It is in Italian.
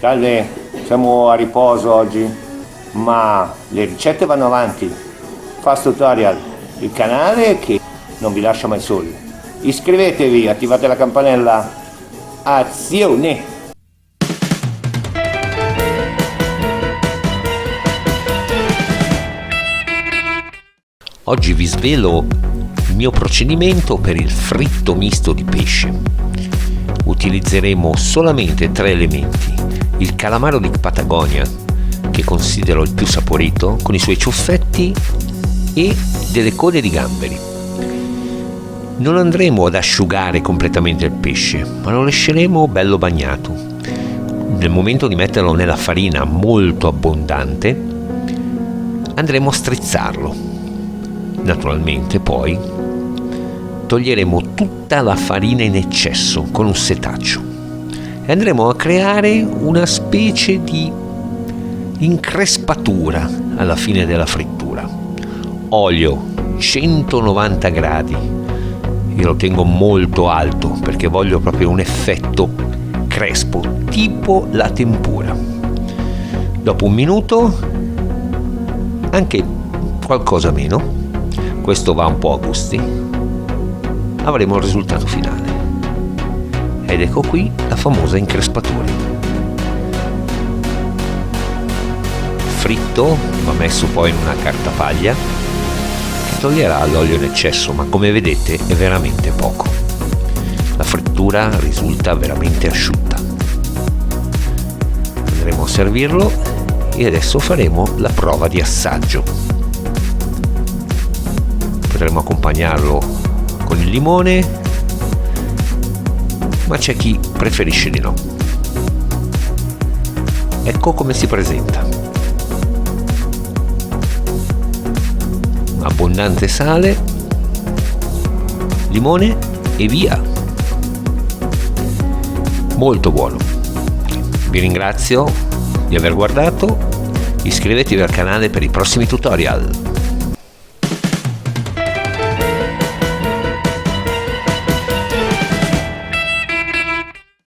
Salve, siamo a riposo oggi, ma le ricette vanno avanti. Fast Tutorial, il canale che non vi lascia mai soli. Iscrivetevi, attivate la campanella. Azione! Oggi vi svelo il mio procedimento per il fritto misto di pesce. Utilizzeremo solamente 3 elementi: il calamaro di Patagonia, che considero il più saporito, con i suoi ciuffetti, e delle code di gamberi. Non andremo ad asciugare completamente il pesce, ma lo lasceremo bello bagnato. Nel momento di metterlo nella farina molto abbondante, andremo a strizzarlo. Naturalmente poi toglieremo tutta la farina in eccesso con un setaccio e andremo a creare una specie di increspatura alla fine della frittura. Olio 190 gradi, io lo tengo molto alto perché voglio proprio un effetto crespo, tipo la tempura. Dopo un minuto, anche qualcosa meno, questo va un po' a gusti, avremo il risultato finale. Ed ecco qui la famosa increspatura. Fritto va messo poi in una cartapaglia che toglierà l'olio in eccesso, ma come vedete è veramente poco. La frittura risulta veramente asciutta. Andremo a servirlo e adesso faremo la prova di assaggio. Potremmo accompagnarlo con il limone, ma c'è chi preferisce di no. Ecco come si presenta: abbondante sale, limone e via. Molto buono. Vi ringrazio di aver guardato, iscrivetevi al canale per i prossimi tutorial.